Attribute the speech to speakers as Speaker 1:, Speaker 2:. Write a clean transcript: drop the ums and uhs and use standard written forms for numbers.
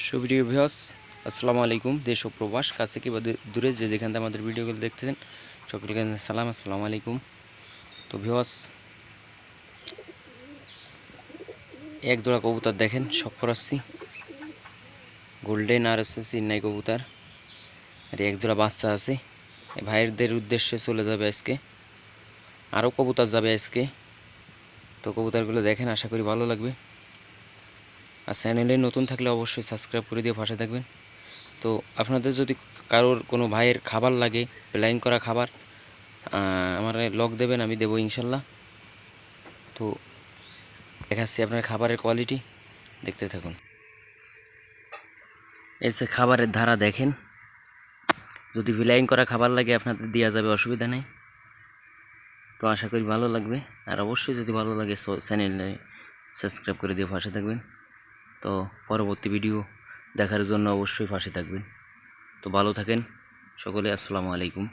Speaker 1: সুপ্রিয় ভিউয়ার্স, আসসালামু আলাইকুম। দেশ ও প্রবাস কাছে কি দূরে যে যেখান থেকে আমাদের ভিডিওগুলো দেখতেছেন সকলকে সালাম, আসসালামু আলাইকুম। তো ভিউয়ার্স, এক জোড়া কবুতর দেখেন শখ করাচ্ছি, গোল্ডেন আর হচ্ছে চিন্নাই কবুতর। আর এক জোড়া বাচ্চা আছে, ভাইয়েরদের উদ্দেশ্যে চলে যাবে আজকে। আরও কবুতর যাবে আজকে। তো কবুতরগুলো দেখেন, আশা করি ভালো লাগবে। আর চ্যানেলে নতুন থাকলে অবশ্যই সাবস্ক্রাইব করে দিয়ে পাশে থাকবেন। তো আপনাদের যদি কারোর কোনো ভাইয়ের খাবার লাগে, প্ল্যান করা খাবার, আমার লক দেবেন, আমি দেবো ইনশাল্লাহ। তো দেখাচ্ছি আপনার খাবারের কোয়ালিটি, দেখতে থাকুন। এই যে খাবারের ধারা দেখেন, যদি প্ল্যান করা খাবার লাগে আপনাদের দেওয়া যাবে, অসুবিধা নেই। তো আশা করি ভালো লাগবে। আর অবশ্যই যদি ভালো লাগে চ্যানেলে সাবস্ক্রাইব করে দিয়ে পাশে থাকবেন। তো পরবর্তী ভিডিও দেখার জন্য অবশ্যই পাশে থাকবেন। তো ভালো থাকেন সকলে, আসসালামু আলাইকুম।